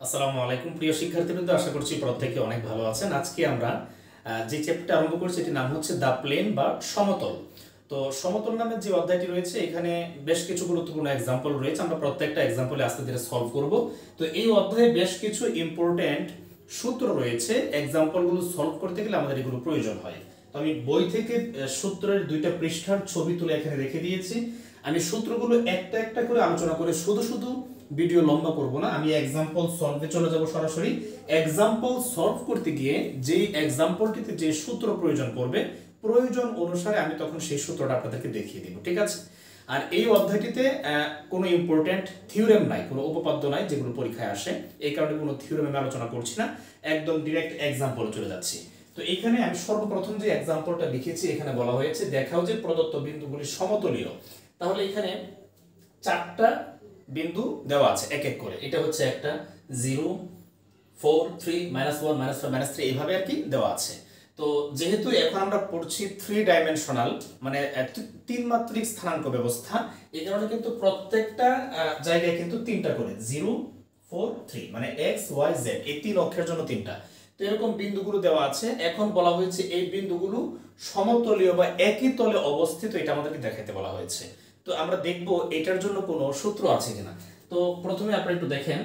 আসসালামু আলাইকুম প্রিয় শিক্ষার্থীবৃন্দ, আশা করছি প্রত্যেকে অনেক ভালো আছেন। আজকে আমরা যে চ্যাপ্টারটা আরম্ভ করছি এটির নাম হচ্ছে দ্য প্লেন বা সমতল। তো সমতল নামের যে অধ্যায়টি রয়েছে এখানে বেশ কিছু গুরুত্বপূর্ণ এক্সাম্পল রয়েছে। আমরা প্রত্যেকটা এক্সাম্পলে আস্তে ধীরে সলভ করব। তো এই অধ্যায়ে বেশ কিছু ইম্পর্টেন্ট সূত্র রয়েছে, এক্সাম্পলগুলো সলভ করতে গেলে আমাদের এগুলো প্রয়োজন হয়। তো আমি বই থেকে সূত্রের 2টা পৃষ্ঠার ছবি তুলে এখানে রেখে দিয়েছি। আমি সূত্রগুলো একটা একটা করে আলোচনা করে শুধু শুধু ভিডিও লম্বা করব না, আমি এক্সাম্পল সলভে চলে যাব সরাসরি। এক্সাম্পল সলভ করতে গিয়ে যেই এক্সাম্পলটিতে যে সূত্র প্রয়োজন পড়বে, প্রয়োজন অনুসারে আমি তখন সেই সূত্রটা আপনাদেরকে দেখিয়ে দিব, ঠিক আছে? আর এই অধ্যায়টিতে কোনো ইম্পর্টেন্ট থিওরেম নাই, কোনো উপপাদ্য নাই যেগুলো পরীক্ষায় আসে। এই কারণে কোনো থিওরেম আমি আলোচনা করছি না, একদম ডিরেক্ট এক্সাম্পল চলে যাচ্ছি। তো এখানে আমি সর্বপ্রথম যে এক্সাম্পলটা লিখেছি, এখানে বলা হয়েছে দেখাও যে প্রদত্ত বিন্দুগুলি সমতলীয়। তাহলে এখানে 4টা বিন্দু দেওয়া আছে এক এক করে। এটা হচ্ছে একটা 0, 4, 3, -1, -5, -3 এইভাবে আর কি দেওয়া আছে। তো যেহেতু এখন আমরা পড়ছি 3 ডাইমেনশনাল মানে 3 মাত্রিক স্থানাঙ্ক ব্যবস্থা, এই কারণে কিন্তু প্রত্যেকটা জায়গায় কিন্তু 3টা করে 0, 4, 3 মানে x y z এই 3 অক্ষের জন্য 3টা। তো এরকম বিন্দুগুলো দেওয়া আছে। এখন বলা হয়েছে এই বিন্দুগুলো সমতলীয় বা একই তলে অবস্থিত, এটা আমাদেরকে দেখাতে বলা হয়েছে। তো আমরা দেখব এটার জন্য কোনো সূত্র আছে কিনা। তো প্রথমে আপনারা একটু দেখেন,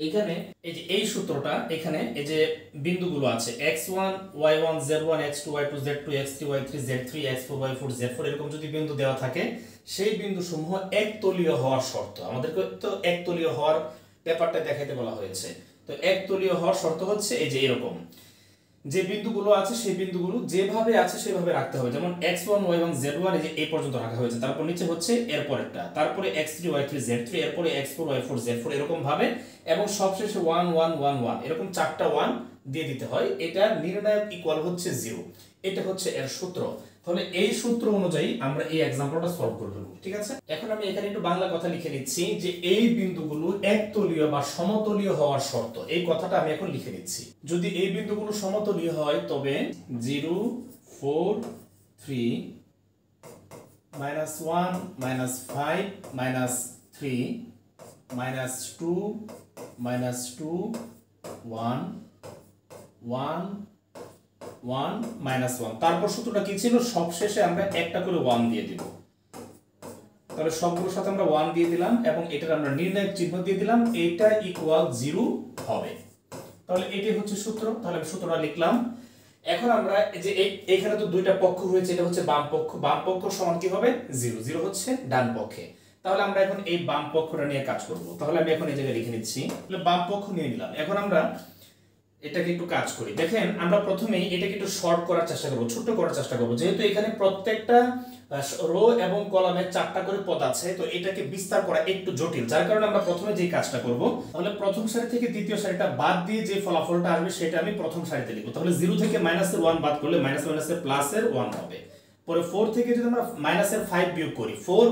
এখানে এই যে এই সূত্রটা, এখানে এই যে বিন্দুগুলো আছে x1 y1 z1 x2 y2 z2 x3 y3 z3 x4 y4 z4 এরকম যদি বিন্দু দেওয়া থাকে, সেই বিন্দু সমূহ একতলীয় হওয়ার শর্ত। আমাদেরকে তো একতলীয় হওয়ার ব্যাপারটা দেখাইতে বলা হয়েছে। তো একতলীয় হওয়ার শর্ত হচ্ছে এই যে এরকম যে বিন্দুগুলো আছে সেই বিন্দুগুলো যেভাবে আছে সেভাবে রাখতে হবে। যেমন x1 y1 z1 এই যে এই পর্যন্ত রাখা হয়েছে, তারপর নিচে হচ্ছে এর পরেরটা, তারপরে x3 y3 z3, এরপরে x4 y4 z4 এরকম ভাবে, এবং সবশেষে 1 1 1 1 এরকম 4টা 1 দিয়ে দিতে হয়। এটা নির্ণায়ক ইকুয়াল হচ্ছে 0। এটা হচ্ছে এর সূত্র। তাহলে এই সূত্র অনুযায়ী আমরা এই एग्जांपलটা সলভ করব, ঠিক আছে? এখন আমি এখানে একটু বাংলা কথা লিখে নিচ্ছি যে এই বিন্দুগুলো একতলীয় বা সমতলীয় হওয়ার শর্ত, এই কথাটা আমি এখন লিখে নিচ্ছি। যদি এই বিন্দুগুলো সমতলীয় হয় তবে 0 4 3 -1 -5 -3 -2 -2 1 1 1 -1, তারপর সূত্রটা কি ছিল? সবশেষে আমরা একটা করে 1 দিয়ে দিব। তাহলে সবগুলোর সাথে আমরা 1 দিয়ে দিলাম এবং এটার আমরা নির্ণায়ক চিহ্ন দিয়ে দিলাম, এটা ইকুয়াল 0 হবে। তাহলে এটাই হচ্ছে সূত্র। তাহলে আমি সূত্রটা লিখলাম। এখন আমরা এই যে এখানে তো 2টা পক্ষ হয়েছে, এটা হচ্ছে বাম পক্ষ, বাম পক্ষ সমান কি হবে? 0, 0 হচ্ছে ডান পক্ষে। তাহলে আমরা এখন এই বাম পক্ষটা নিয়ে কাজ করব। তাহলে আমি এখন এই জায়গায় লিখে নিচ্ছি, তাহলে বাম পক্ষ নিয়ে নিলাম। এখন আমরা এটাকে একটু কাজ করি। দেখেন আমরা প্রথমেই এটাকে একটু শর্ট করার চেষ্টা করব, ছোট করার চেষ্টা করব। যেহেতু এখানে প্রত্যেকটা রো এবং কলামে 4টা করে পদ আছে, তো এটাকে বিস্তার করা একটু জটিল, যার কারণে আমরা প্রথমে যে কাজটা করব, তাহলে প্রথম সারি থেকে দ্বিতীয় সারিটা বাদ দিয়ে যে ফলাফলটা আসবে সেটা আমি প্রথম সারিতে লিখব। তাহলে 0 থেকে -1 বাদ করলে মাইনাস মাইনাসের প্লাসের 1 হবে। পরে 4 থেকে যদি আমরা মাইনাসের 5 বিয়োগ করি, 4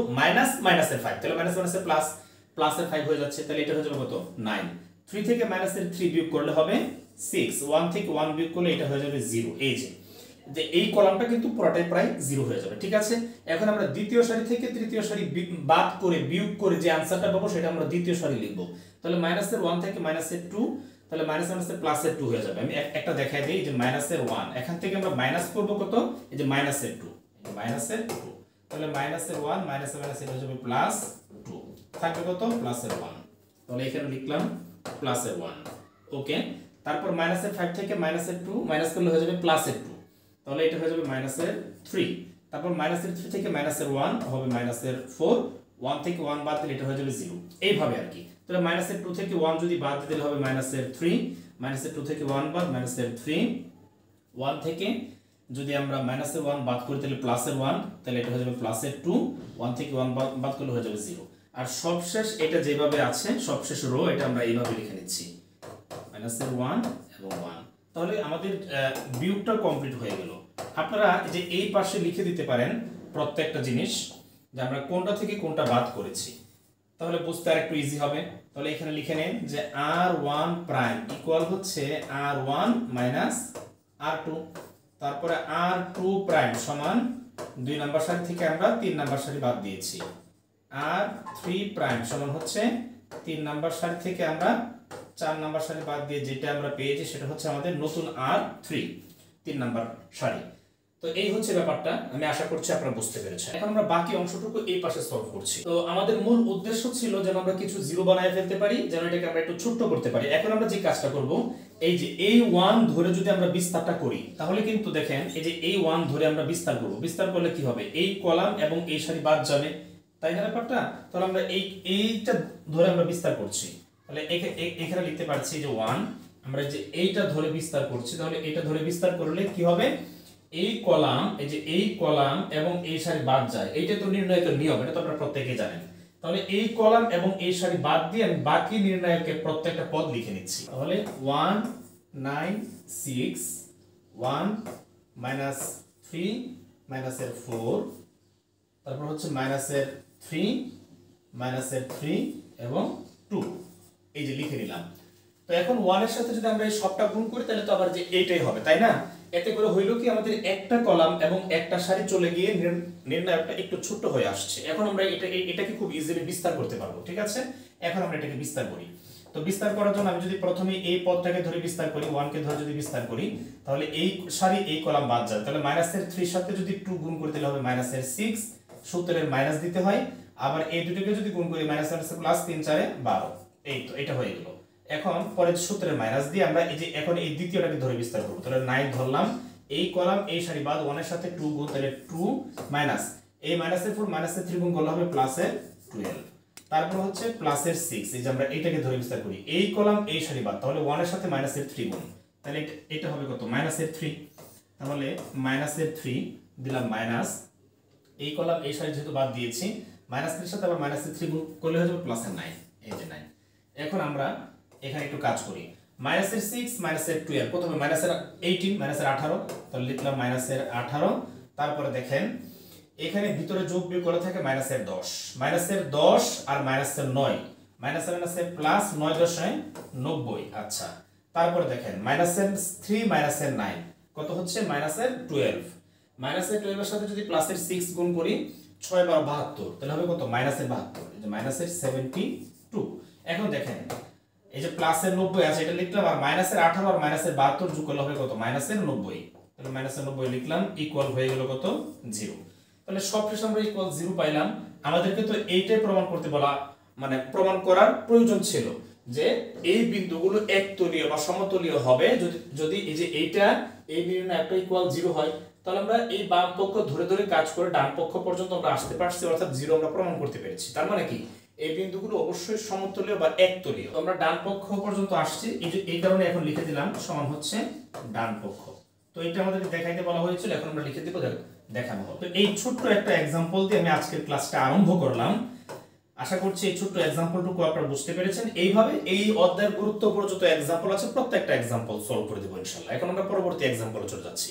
মাইনাসের 5, তাহলে মাইনাস মাইনাসের প্লাস, প্লাসের 5 হয়ে যাচ্ছে। তাহলে এটা হয়ে যাবে কত? 9। 3 থেকে মাইনাসের 3 বিয়োগ করলে হবে 6, 1 থেকে 1 বিয়োগ করলে এটা হয়ে যাবে 0। এই যে এই কলামটা কিন্তু পুরোটাই প্রায় 0 হয়ে যাবে, ঠিক আছে? এখন আমরা দ্বিতীয় সারি থেকে তৃতীয় সারি বাদ করে বিয়োগ করে যে আনসারটা পাবো সেটা আমরা দ্বিতীয় সারি লিখব। তাহলে মাইনাসের 1 থেকে মাইনাসের 2, তাহলে মাইনাস মাইনাসের প্লাসের 2 হয়ে যাবে। আমি একটা দেখাই দিই, যে মাইনাসের 1 এখান থেকে আমরা মাইনাস করব কত? এই যে মাইনাসের 2, মাইনাসের 2, তাহলে মাইনাসের 1 মাইনাসের মাইনাসের হয়ে যাবে প্লাস 2, থাকবে কত? প্লাসের 1। তাহলে এখানে লিখলাম প্লাসের 1, ওকে। তারপর মাইনাসের 5 থেকে মাইনাসের 2 মাইনাস করলে হয়ে যাবে প্লাসের 2, তাহলে এটা হয়ে যাবে মাইনাসের 3। তারপর মাইনাসের 3 থেকে মাইনাসের 1 হবে মাইনাসের 4, 1 থেকে 1 বাদ দিলে এটা হয়ে যাবে 0, এইভাবে আর কি। তাহলে মাইনাসের 2 থেকে 1 যদি বাদ দিলে হবে মাইনাসের 3, মাইনাসের 2 থেকে 1 বাদ মাইনাসের 3, 1 থেকে যদি আমরা মাইনাসের 1 বাদ করি তাহলে প্লাসের 1, তাহলে এটা হয়ে যাবে প্লাসের 2, 1 থেকে 1 বাদ করলে হয়ে যাবে 0। আর সবশেষ এটা যেভাবে আছে সবশেষ রো এটা আমরা এইভাবে লিখে নিচ্ছি, মাইনাসের 1 এবং 1। তাহলে আমাদের বিয়োগটা কমপ্লিট হয়ে গেল। আপনারা যে এই পাশে লিখে দিতে পারেন প্রত্যেকটা জিনিস, যে আমরা কোনটা থেকে কোনটা বাদ করেছি, তাহলে বুঝতে আর একটু ইজি হবে। তাহলে এখানে লিখে নেন যে r1 প্রাইম ইকুয়াল হচ্ছে r1 মাইনাস r2, তারপরে r2 প্রাইম সমান 2 নাম্বার সারি থেকে আমরা 3 নাম্বার সারি বাদ দিয়েছি, r3 প্রাইম সমান হচ্ছে 3 নাম্বার সারি থেকে আমরা 4 নাম্বার সারি বাদ দিয়ে যেটা আমরা পেয়েছি সেটা হচ্ছে আমাদের নতুন R3 3 নাম্বার সারি। তো এই হচ্ছে ব্যাপারটা, আমি আশা করছি আপনারা বুঝতে পেরেছেন। এখন আমরা বাকি অংশটুকু এই পাশে সলভ করছি। তো আমাদের মূল উদ্দেশ্য ছিল যেন আমরা কিছু জিরো বানায় ফেলতে পারি, যেন এটাকে আমরা একটু ছোট করতে পারি। এখন আমরা যে কাজটা করব, এই যে A1 ধরে যদি আমরা বিস্তারটা করি, তাহলে কিন্তু দেখেন এই যে A1 ধরে আমরা বিস্তার করব। বিস্তার করলে কি হবে, এই কলাম এবং এই সারি বাদ যাবে, তাই না ব্যাপারটা? তাহলে আমরা এইটা ধরে আমরা বিস্তার করছি, তাহলে এখানে লিখতে পারছি যে 1, আমরা যে এইটা ধরে বিস্তার করছি, তাহলে এটা ধরে বিস্তার করলে কি হবে, এই কলাম, এই যে এই কলাম এবং এই সারি বাদ যায়, এইটা তো নির্ণায়কের নিয়ম, এটা তো আপনারা প্রত্যেকেই জানেন। তাহলে এই কলাম এবং এই সারি বাদ দিয়ে আমি বাকি নির্ণায়কের প্রত্যেকটা পদ লিখে নিচ্ছি। তাহলে 1 9 6 1 -3 -এর 4, তারপর হচ্ছে -এর 3 -এর 3 এবং 2, এই যে লিখে নিলাম। তো এখন 1 এর সাথে যদি আমরা এই সবটা গুণ করি তাহলে তো আবার যে এইটাই হবে, তাই না? এতে করে হইলো কি, আমাদের একটা কলাম এবং একটা সারি চলে গিয়ে নির্ণায়কটা একটু ছোট হয়ে আসছে। এখন আমরা এটাকে খুব ইজিলি বিস্তার করতে পারবো, ঠিক আছে? এখন আমরা এটাকে বিস্তার করি। তো বিস্তার করার জন্য আমি যদি প্রথমে এই পদটাকে ধরে বিস্তার করি, 1 কে ধরে যদি বিস্তার করি, তাহলে এই সারি এই কলাম বাদ যায়, তাহলে -এর 3 সাথে যদি 2 গুণ করতে হবে -এর 6, সূত্রের মাইনাস দিতে হয়, আবার এই দুটোকে যদি গুণ করি -3 + 3 = 12, এই তো এটা হয়ে গেল। এখন পরের সূত্রের মাইনাস দিয়ে আমরা এই যে এখন এই দ্বিতীয়টাকে ধরে বিস্তার করব, তাহলে 9 ধরলাম, এই কলাম এই সারি বাদ 1 এর সাথে 2 গুণ, তাহলে 2 মাইনাস এই -এর 4 -এর 3 গুণ করলে হবে +এর 12, তারপর হচ্ছে +এর 6, এই যে আমরা এইটাকে ধরে বিস্তার করি, এই কলাম এই সারি বাদ, তাহলে 1 এর সাথে -এর 3 গুণ, তাহলে এটা হবে কত, -এর 3, তাহলে -এর 3 দিলাম মাইনাস, এই কলাম এই সারি যেহেতু বাদ দিয়েছি, -3 এর সাথে আবার -এর 3 গুণ করলে হয়ে যাবে +এর 9, এই যে 9। এখন আমরা এখানে একটু কাজ করি, -এর 6 -এর 12, প্রথমে -এর 18 -এর 18, তাহলে লিখলাম -এর 18, তারপরে দেখেন এখানে ভিতরে যোগ বিয়োগ করা থাকে -এর 10, -এর 10 আর -এর 9, -এর প্লাস 9 দশমিক 90, আচ্ছা। তারপরে দেখেন -এর 3 -এর 9 কত হচ্ছে, -এর 12, -এর 12 এর সাথে যদি +এর 6 গুণ করি, 6 বার 72, তাহলে হবে কত, -এর 72, এই যে -এর 72। এখন দেখেন এই যে +এর 90 আছে, এটা লিখলাম, আর -এর 18 আর -এর 72 যোগ করলে হবে কত, -এর 90, তাহলে -এর 90 লিখলাম, ইকুয়াল হয়ে গেল কত, 0। তাহলে সবশেষে আমরা ইকুয়াল 0 পাইলাম। আমাদেরকে তো এইটাই প্রমাণ করতে বলা, মানে প্রমাণ করার প্রয়োজন ছিল যে এই বিন্দুগুলো একতলীয় বা সমতলীয় হবে যদি এই যে এইটা এই নির্ণায়কটা ইকুয়াল 0 হয়, তাহলে আমরা এই বাম পক্ষ ধরে ধরে কাজ করে ডান পক্ষ পর্যন্ত আমরা আসতে পারছি, অর্থাৎ 0 আমরা প্রমাণ করতে পেরেছি। তার মানে কি, এই বিন্দুগুলো অবশ্যই সমতলীয় বা একতলীয়। আমরা ডান পক্ষ পর্যন্ত আসছি, এই কারণে এখন লিখে দিলাম সমান হচ্ছে ডান পক্ষ। তো এটা আমাদেরকে দেখাইতে বলা হয়েছিল, এখন আমরা লিখে দেব, দেখানো হবে। তো এই ছোট্ট একটা एग्जांपल দিয়ে আমি আজকের ক্লাসটা আরম্ভ করলাম। আশা করছি এই ছোট্ট एग्जांपलটুকু আপনারা বুঝতে পেরেছেন। এইভাবে এই অধ্যায়ের গুরুত্বপূর্ণ যত एग्जांपल আছে প্রত্যেকটা एग्जांपल সলভ করে দেব ইনশাআল্লাহ। এখন আমরা পরবর্তী एग्जांपले চলে যাচ্ছি।